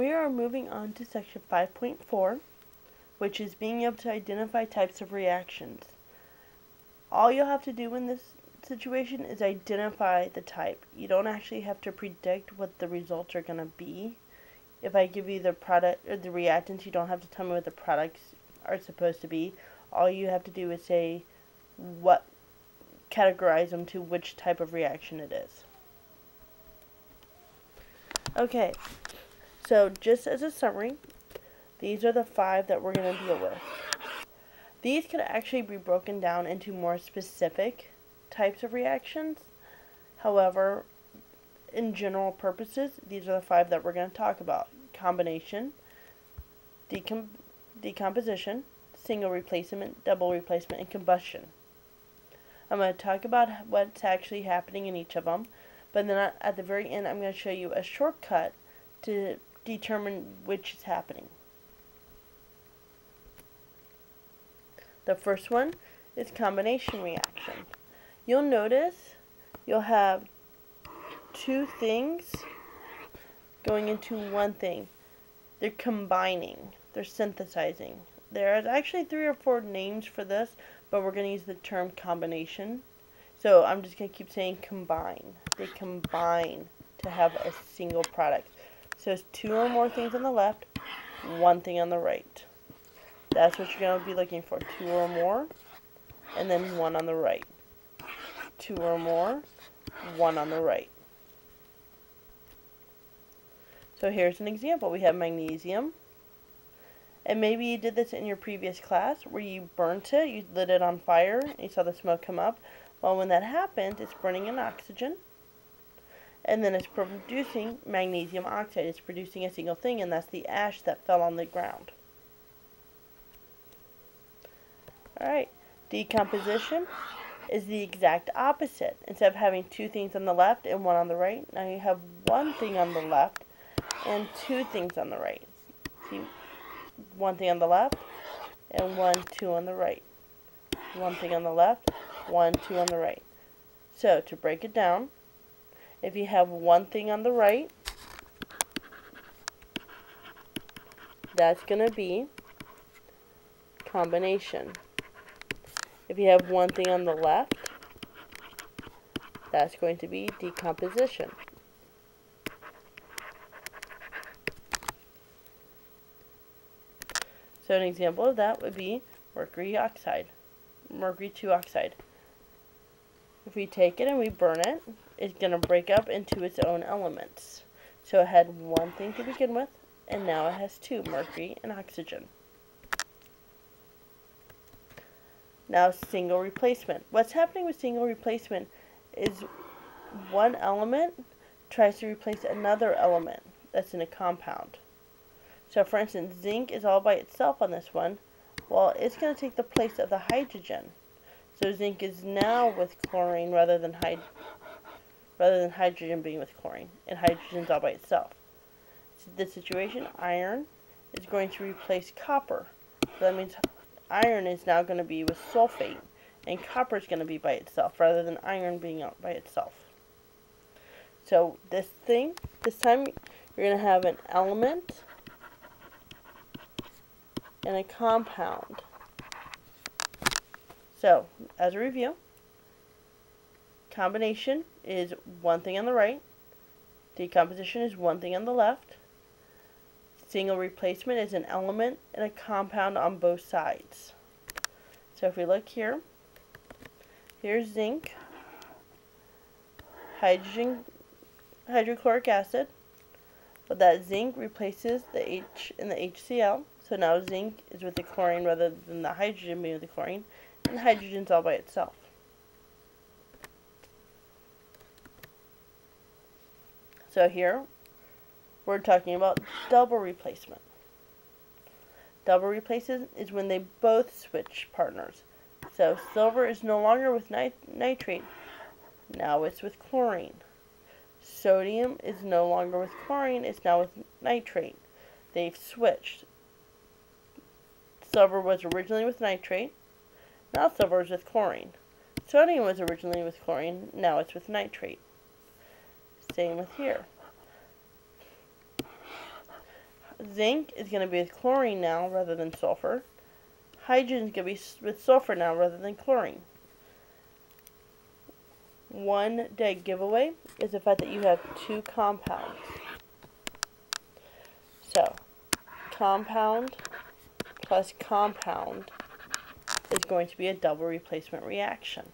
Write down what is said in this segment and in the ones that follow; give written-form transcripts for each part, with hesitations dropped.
We are moving on to section 5.4, which is being able to identify types of reactions. All you'll have to do in this situation is identify the type. You don't actually have to predict what the results are going to be. If I give you the product or the reactants, you don't have to tell me what the products are supposed to be. All you have to do is say categorize them to which type of reaction it is. Okay, so just as a summary, these are the 5 that we're going to deal with. These could actually be broken down into more specific types of reactions. However, in general purposes, these are the 5 that we're going to talk about. Combination, decomposition, single replacement, double replacement, and combustion. I'm going to talk about what's actually happening in each of them, but then at the very end I'm going to show you a shortcut to determine which is happening. The first one is combination reaction. You'll notice you'll have 2 things going into one thing. They're combining. They're synthesizing. There's actually 3 or 4 names for this, but we're going to use the term combination. So I'm just going to keep saying combine. They combine to have a single product. So it's 2 or more things on the left, 1 thing on the right. That's what you're going to be looking for. 2 or more, and then 1 on the right. 2 or more, 1 on the right. So here's an example. We have magnesium. And maybe you did this in your previous class where you burnt it, you lit it on fire, and you saw the smoke come up. Well, when that happens, it's burning an oxygen. And then it's producing magnesium oxide. It's producing a single thing, and that's the ash that fell on the ground. Alright, decomposition is the exact opposite. Instead of having 2 things on the left and 1 on the right, now you have 1 thing on the left and 2 things on the right. See, 1 thing on the left and 2 on the right. 1 thing on the left, 2 on the right. So, to break it down, if you have 1 thing on the right, that's going to be combination. If you have 1 thing on the left, that's going to be decomposition. So an example of that would be mercury oxide, mercury 2 oxide. If we take it and we burn it, it's going to break up into its own elements. So it had 1 thing to begin with, and now it has 2, mercury and oxygen. Now single replacement. What's happening with single replacement is one element tries to replace another element that's in a compound. So for instance, zinc is all by itself on this one. Well, it's going to take the place of the hydrogen. So zinc is now with chlorine rather than hydrogen being with chlorine, and hydrogen's all by itself. So this situation, iron is going to replace copper. So that means iron is now going to be with sulfate, and copper is going to be by itself rather than iron being out by itself. So this time you're going to have an element and a compound. So, as a review, combination is 1 thing on the right, decomposition is 1 thing on the left, single replacement is an element and a compound on both sides. So if we look here, here's zinc, hydrochloric acid, but that zinc replaces the H in the HCl, so now zinc is with the chlorine rather than the hydrogen being with the chlorine, and hydrogen's all by itself. So here, we're talking about double replacement. Double replacement is when they both switch partners. So silver is no longer with nitrate, now it's with chlorine. Sodium is no longer with chlorine, it's now with nitrate. They've switched. Silver was originally with nitrate, now silver is with chlorine. Sodium was originally with chlorine, now it's with nitrate. Same with here. Zinc is going to be with chlorine now rather than sulfur. Hydrogen is going to be with sulfur now rather than chlorine. One dead giveaway is the fact that you have two compounds. So, compound plus compound is going to be a double replacement reaction.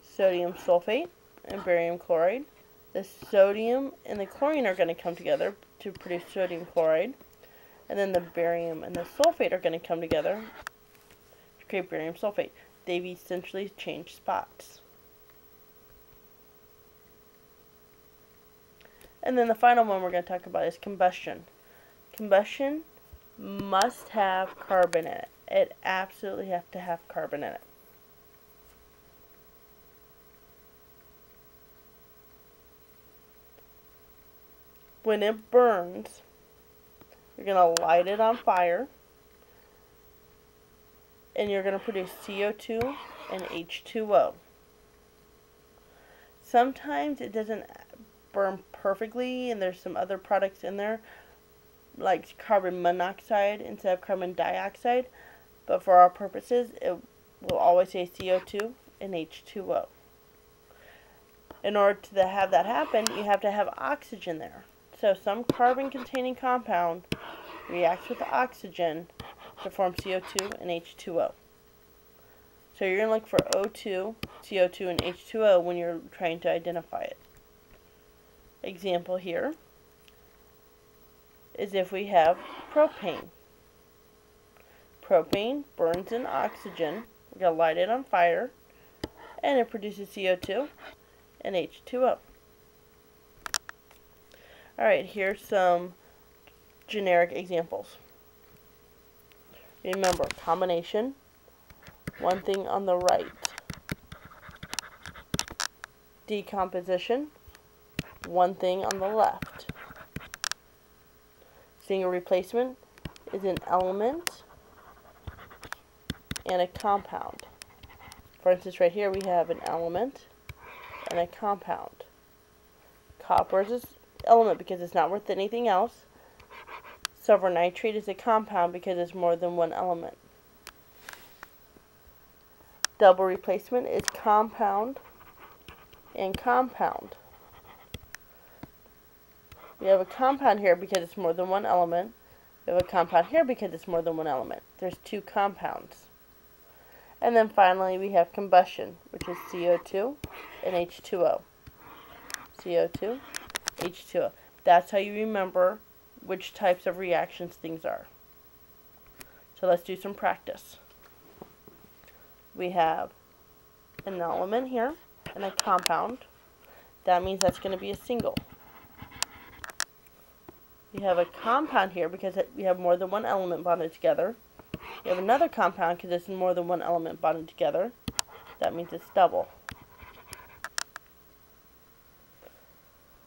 Sodium sulfate and barium chloride. The sodium and the chlorine are going to come together to produce sodium chloride. And then the barium and the sulfate are going to come together to create barium sulfate. They've essentially changed spots. And then the final one we're going to talk about is combustion. Combustion must have carbon in it. It absolutely has to have carbon in it. When it burns, you're going to light it on fire, and you're going to produce CO2 and H2O. Sometimes it doesn't burn perfectly, and there's some other products in there, like carbon monoxide instead of carbon dioxide, but for our purposes, it will always say CO2 and H2O. In order to have that happen, you have to have oxygen there. So some carbon-containing compound reacts with the oxygen to form CO2 and H2O. So you're going to look for O2, CO2, and H2O when you're trying to identify it. Example here is if we have propane. Propane burns in oxygen. We're going to light it on fire, and it produces CO2 and H2O. Alright, here's some generic examples. Remember, combination, one thing on the right. Decomposition, one thing on the left. Single replacement is an element and a compound. For instance, right here we have an element and a compound. Copper is an element because it's not worth anything else. Silver nitrate is a compound because it's more than one element. Double replacement is compound and compound. We have a compound here because it's more than one element. We have a compound here because it's more than one element. There's two compounds. And then finally we have combustion, which is CO2 and H2O. CO2, H2O. That's how you remember which types of reactions things are. So let's do some practice. We have an element here and a compound. That means that's going to be a single. We have a compound here because we have more than one element bonded together. We have another compound because it's more than one element bonded together. That means it's double.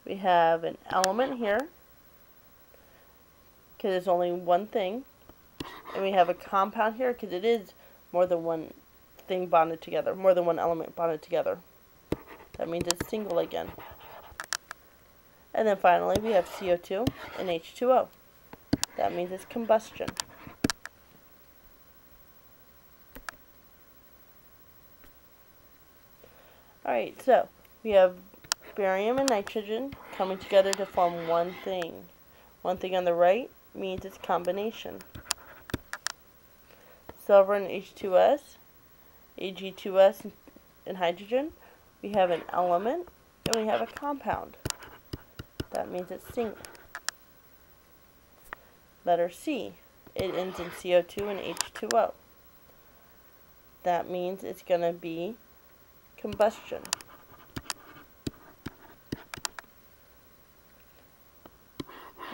We have an element here because it's only one thing. And we have a compound here because it is more than one thing bonded together, more than one element bonded together. That means it's single again. And then finally we have CO2 and H2O. That means it's combustion. Alright, so we have barium and nitrogen coming together to form one thing. One thing on the right means it's combination. Silver and H2S, Ag2S and hydrogen. We have an element and we have a compound. That means it's single. Letter C. It ends in CO2 and H2O. That means it's going to be combustion.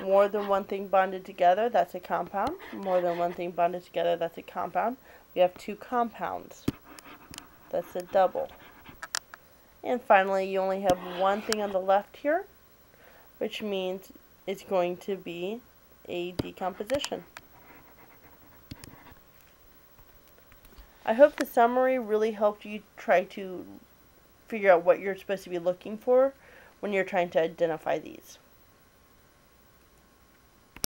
More than one thing bonded together, that's a compound. More than one thing bonded together, that's a compound. We have two compounds. That's a double. And finally, you only have one thing on the left here, which means it's going to be a decomposition. I hope the summary really helped you try to figure out what you're supposed to be looking for when you're trying to identify these.